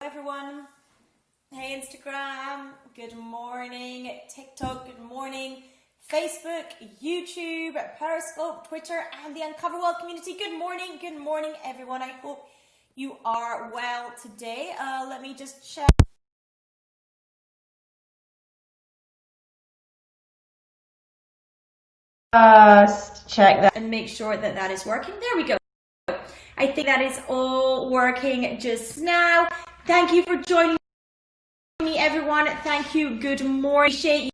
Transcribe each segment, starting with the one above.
Everyone. Hey Instagram, good morning. TikTok, good morning. Facebook, YouTube, Periscope, Twitter, and the Uncover Wealth community. Good morning everyone. I hope you are well today. Let me just check. Just check that and make sure that that is working. There we go. I think that is all working just now. Thank you for joining me, everyone. Thank you. Good morning. Appreciate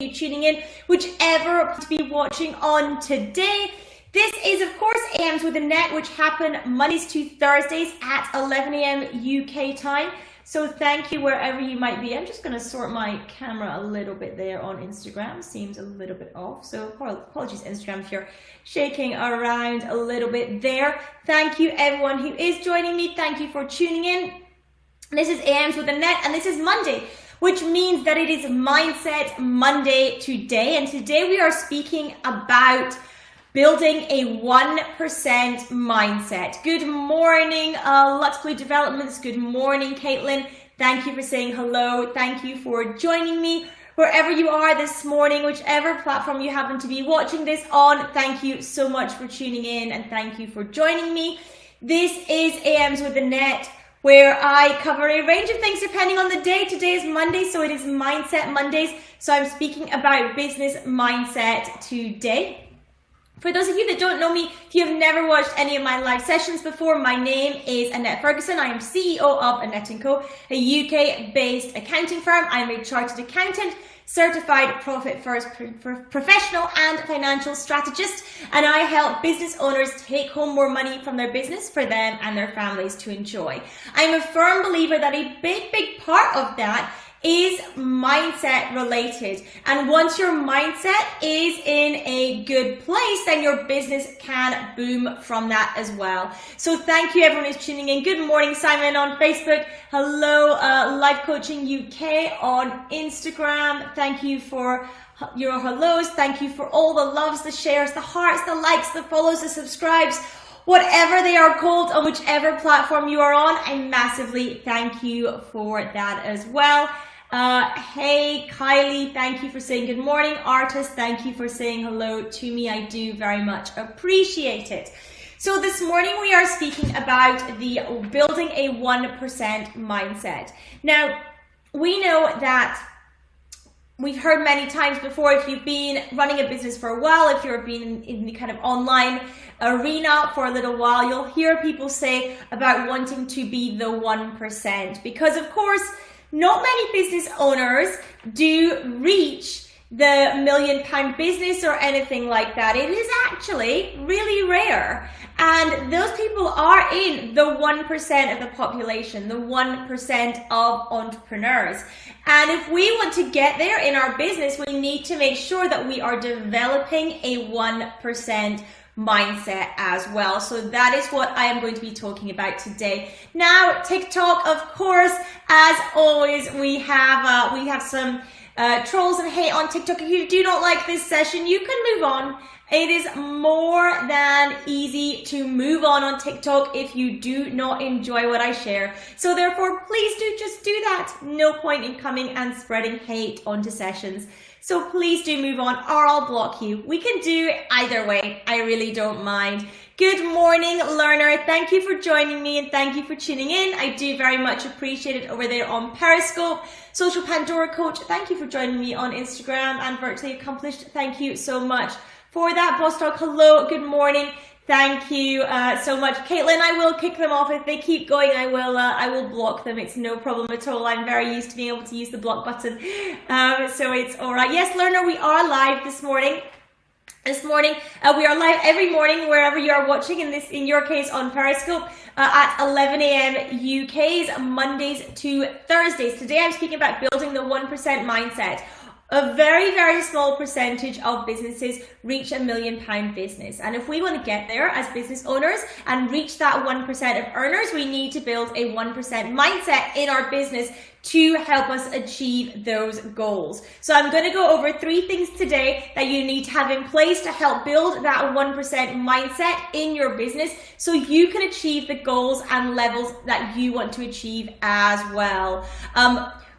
you tuning in, whichever to be watching on today. This is, of course, AMs with Annette, which happen Mondays to Thursdays at 11 a.m. UK time. So thank you wherever you might be. I'm just going to sort my camera a little bit there on Instagram. Seems a little bit off. So apologies, Instagram, if you're shaking around a little bit there. Thank you, everyone who is joining me. Thank you for tuning in. This is AMs with Annette, and this is Monday, which means that it is Mindset Monday today. And today we are speaking about building a 1% mindset. Good morning, Let's Play Developments. Good morning, Caitlin. Thank you for saying hello. Thank you for joining me wherever you are this morning, whichever platform you happen to be watching this on. Thank you so much for tuning in and thank you for joining me. This is AMs with Annette, where I cover a range of things depending on the day. Today is Monday, so it is Mindset Mondays. So I'm speaking about business mindset today. For those of you that don't know me, if you have never watched any of my live sessions before, my name is Annette Ferguson. I am CEO of Annette & Co, a UK-based accounting firm. I'm a chartered accountant, certified profit first professional and financial strategist, and I help business owners take home more money from their business for them and their families to enjoy. I'm a firm believer that a big part of that is mindset related, and once your mindset is in a good place, then your business can boom from that as well. So thank you everyone who's tuning in. Good morning, Simon on Facebook. Hello, Life Coaching UK on Instagram. Thank you for your hellos. Thank you for all the loves, the shares, the hearts, the likes, the follows, the subscribes, whatever they are called on whichever platform you are on. I massively thank you for that as well. Hey Kylie, thank you for saying good morning. Artist, thank you for saying hello to me. I do very much appreciate it. So this morning we are speaking about the building a 1% mindset. Now, we know that we've heard many times before, if you've been running a business for a while, if you've been in the kind of online arena for a little while, you'll hear people say about wanting to be the 1%, because of course, not many business owners do reach the £1 million business or anything like that. It is actually really rare. And those people are in the 1% of the population, the 1% of entrepreneurs. And if we want to get there in our business, we need to make sure that we are developing a 1% mindset as well. So that is what I am going to be talking about today. Now, TikTok, of course, as always, we have some trolls and hate on TikTok. If you do not like this session, you can move on. It is more than easy to move on TikTok if you do not enjoy what I share. So therefore, please do just do that. No point in coming and spreading hate onto sessions. So please do move on or I'll block you. We can do either way. I really don't mind. Good morning, learner. Thank you for joining me and thank you for tuning in. I do very much appreciate it over there on Periscope. Social Pandora Coach, thank you for joining me on Instagram and Virtually Accomplished. Thank you so much for that. Boss Dog, hello, good morning. Thank you so much. Caitlin, I will kick them off. If they keep going, I will block them. It's no problem at all. I'm very used to being able to use the block button. So it's all right. Yes, learner, we are live this morning. We are live every morning wherever you are watching, in your case on Periscope, at 11 a.m. UK's Mondays to Thursdays. Today I'm speaking about building the 1% mindset. A very, very small percentage of businesses reach £1 million business. And if we want to get there as business owners and reach that 1% of earners, we need to build a 1% mindset in our business to help us achieve those goals. So I'm going to go over 3 things today that you need to have in place to help build that 1% mindset in your business so you can achieve the goals and levels that you want to achieve as well.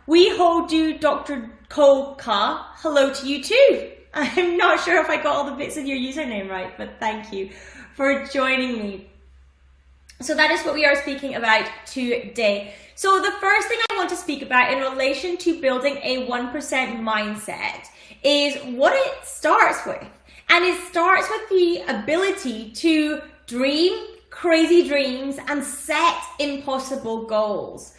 We do Dr. Kolka. Hello to you too. I'm not sure if I got all the bits of your username right, but thank you for joining me. So that is what we are speaking about today. So the first thing I want to speak about in relation to building a 1% mindset is what it starts with. And it starts with the ability to dream crazy dreams and set impossible goals.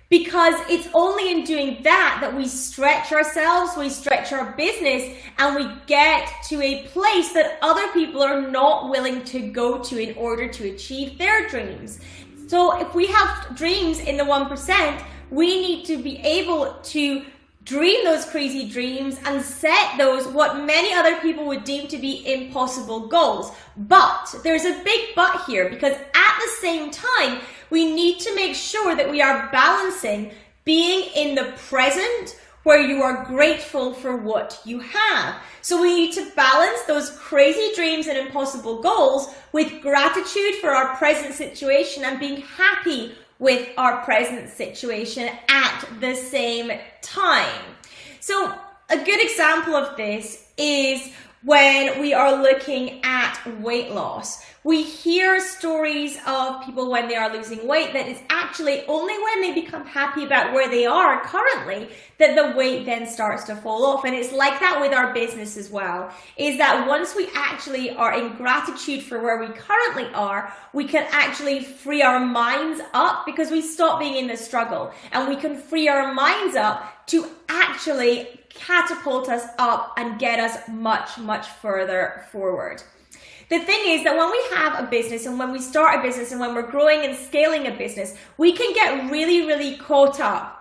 Because it's only in doing that that we stretch ourselves, we stretch our business, and we get to a place that other people are not willing to go to in order to achieve their dreams. So if we have dreams in the 1%, we need to be able to dream those crazy dreams and set those what many other people would deem to be impossible goals. But there's a big but here, because at the same time, we need to make sure that we are balancing being in the present where you are grateful for what you have. So we need to balance those crazy dreams and impossible goals with gratitude for our present situation and being happy with our present situation at the same time. So a good example of this is when we are looking at weight loss. We hear stories of people when they are losing weight that it's actually only when they become happy about where they are currently that the weight then starts to fall off. And it's like that with our business as well, is that once we actually are in gratitude for where we currently are, we can actually free our minds up because we stop being in the struggle, and we can free our minds up to actually catapult us up and get us much, much further forward. The thing is that when we have a business and when we start a business and when we're growing and scaling a business, we can get really, really caught up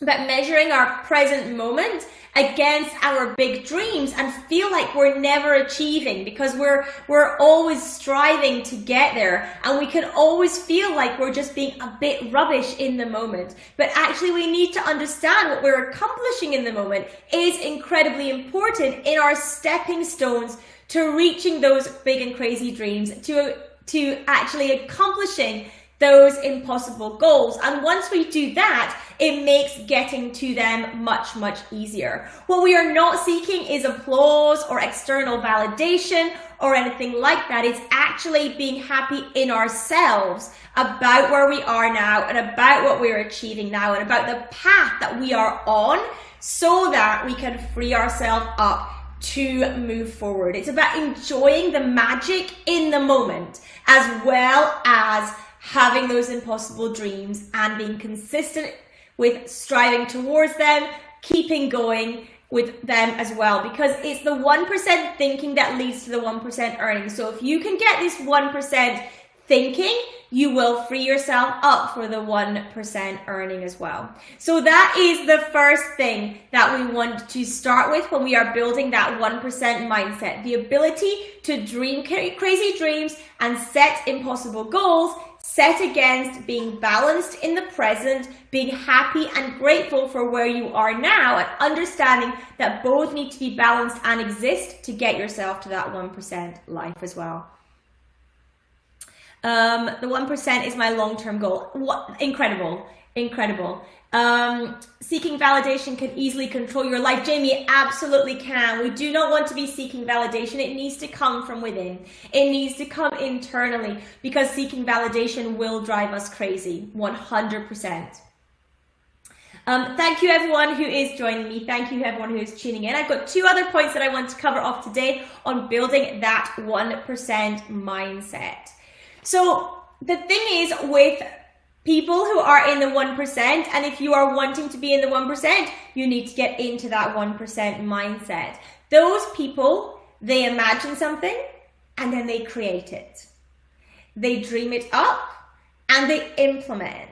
about measuring our present moment against our big dreams and feel like we're never achieving because we're always striving to get there, and we can always feel like we're just being a bit rubbish in the moment. But actually we need to understand what we're accomplishing in the moment is incredibly important in our stepping stones to reaching those big and crazy dreams, to actually accomplishing those impossible goals. And once we do that, it makes getting to them much, much easier. What we are not seeking is applause or external validation or anything like that. It's actually being happy in ourselves about where we are now and about what we're achieving now and about the path that we are on so that we can free ourselves up to move forward. It's about enjoying the magic in the moment as well as having those impossible dreams and being consistent with striving towards them, keeping going with them as well, because it's the 1% thinking that leads to the 1% earning. So if you can get this 1% thinking, you will free yourself up for the 1% earning as well. So that is the first thing that we want to start with when we are building that 1% mindset, the ability to dream crazy dreams and set impossible goals, set against being balanced in the present, being happy and grateful for where you are now, and understanding that both need to be balanced and exist to get yourself to that 1% life as well. The 1% is my long-term goal. What? Incredible, incredible. Seeking validation can easily control your life. Jamie, it absolutely can. We do not want to be seeking validation. It needs to come from within. It needs to come internally, because seeking validation will drive us crazy, 100%. Thank you everyone who is joining me. Thank you everyone who is tuning in. I've got 2 other points that I want to cover off today on building that 1% mindset. So the thing is with people who are in the 1%, and if you are wanting to be in the 1%, you need to get into that 1% mindset. Those people, they imagine something and then they create it. They dream it up and they implement.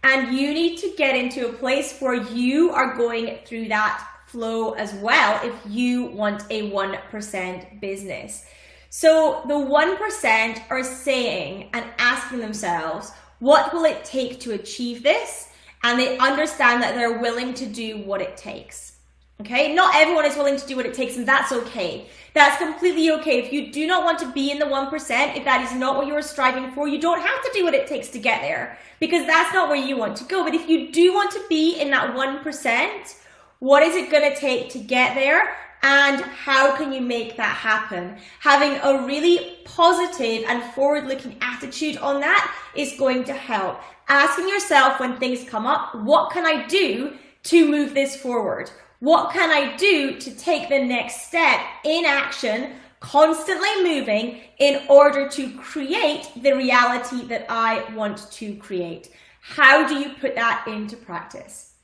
And you need to get into a place where you are going through that flow as well if you want a 1% business. So the 1% are saying and asking themselves, what will it take to achieve this? And they understand that they're willing to do what it takes. Okay, not everyone is willing to do what it takes, and that's okay. That's completely okay. If you do not want to be in the 1%, if that is not what you're striving for, you don't have to do what it takes to get there, because that's not where you want to go. But if you do want to be in that 1%, what is it going to take to get there? And how can you make that happen? Having a really positive and forward-looking attitude on that is going to help. Asking yourself when things come up, what can I do to move this forward? What can I do to take the next step in action, constantly moving in order to create the reality that I want to create? How do you put that into practice?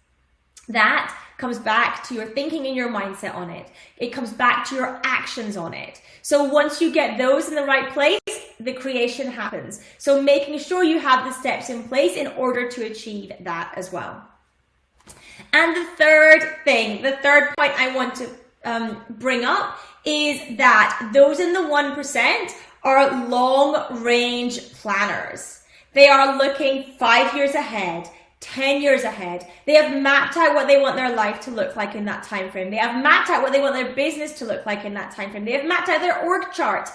That comes back to your thinking and your mindset on it. It comes back to your actions on it. So once you get those in the right place, the creation happens. So making sure you have the steps in place in order to achieve that as well. And the third thing, the third point I want to bring up is that those in the 1% are long-range planners. They are looking 5 years ahead, 10 years ahead. They have mapped out what they want their life to look like in that time frame. They have mapped out what they want their business to look like in that time frame. They have mapped out their org chart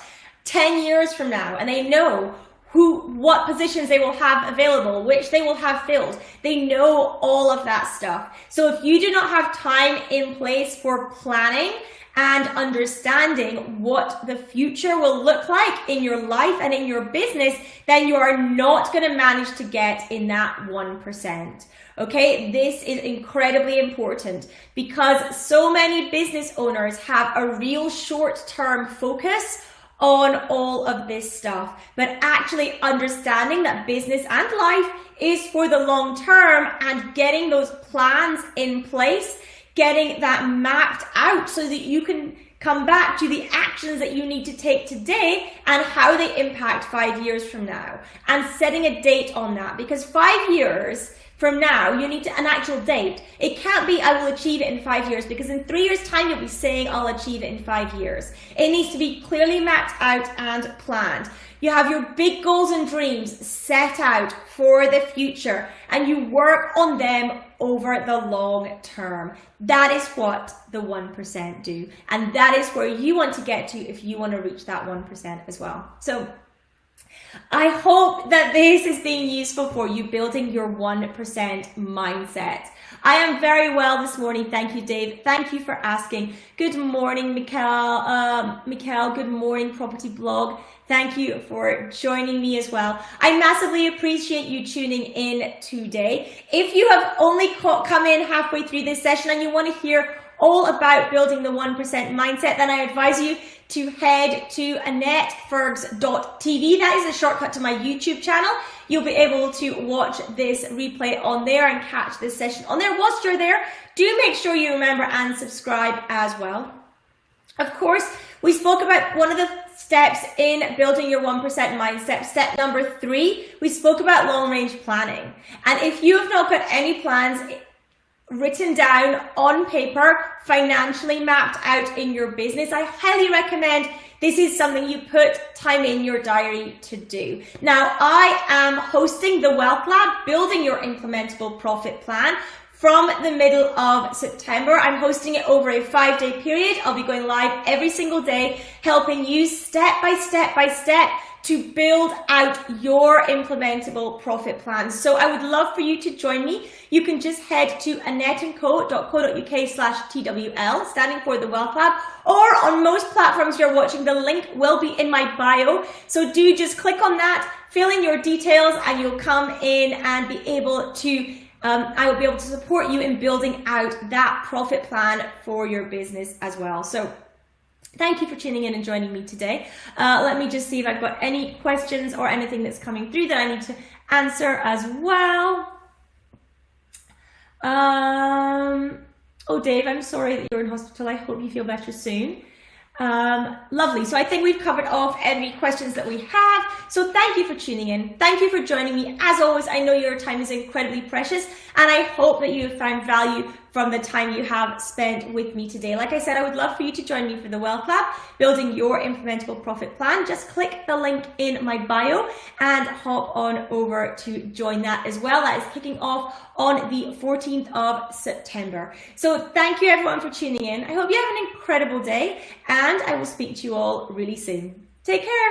10 years from now, and they know what positions they will have available, which they will have filled. They know all of that stuff. So if you do not have time in place for planning and understanding what the future will look like in your life and in your business, then you are not going to manage to get in that 1%. Okay, this is incredibly important because so many business owners have a real short-term focus on all of this stuff, but actually understanding that business and life is for the long term and getting those plans in place, getting that mapped out so that you can come back to the actions that you need to take today and how they impact 5 years from now, and setting a date on that, because 5 years from now, you need an actual date. It can't be, I will achieve it in 5 years, because in 3 years' time, you'll be saying, I'll achieve it in 5 years. It needs to be clearly mapped out and planned. You have your big goals and dreams set out for the future, and you work on them over the long term. That is what the 1% do. And that is where you want to get to if you want to reach that 1% as well. So I hope that this is being useful for you, building your 1% mindset. I am very well this morning. Thank you, Dave. Thank you for asking. Good morning, Mikhail. Good morning, Property Blog. Thank you for joining me as well. I massively appreciate you tuning in today. If you have only come in halfway through this session and you want to hear all about building the 1% mindset, then I advise you to head to AnnetteFergs.tv. That is a shortcut to my YouTube channel. You'll be able to watch this replay on there and catch this session on there. Whilst you're there, do make sure you remember and subscribe as well. Of course, we spoke about one of the steps in building your 1% mindset. Step number 3, we spoke about long-range planning. And if you have not got any plans written down on paper, financially mapped out in your business, I highly recommend this is something you put time in your diary to do. Now, I am hosting the Wealth Lab, Building Your Implementable Profit Plan, from the middle of September. I'm hosting it over a 5-day period. I'll be going live every single day, helping you step by step to build out your implementable profit plans. So I would love for you to join me. You can just head to annetteandco.co.uk/TWL, standing for the Wealth Lab, or on most platforms you're watching, the link will be in my bio. So do just click on that, fill in your details, and you'll come in and be able to I will be able to support you in building out that profit plan for your business as well. So thank you for tuning in and joining me today. Let me just see if I've got any questions or anything that's coming through that I need to answer as well. Oh, Dave, I'm sorry that you're in hospital. I hope you feel better soon. Lovely. So I think we've covered off every questions that we have. So thank you for tuning in. Thank you for joining me. As always, I know your time is incredibly precious, and I hope that you have found value from the time you have spent with me today. Like I said, I would love for you to join me for the Wealth Lab, building your implementable profit plan. Just click the link in my bio and hop on over to join that as well. That is kicking off on the 14th of September. So thank you everyone for tuning in. I hope you have an incredible day, and I will speak to you all really soon. Take care.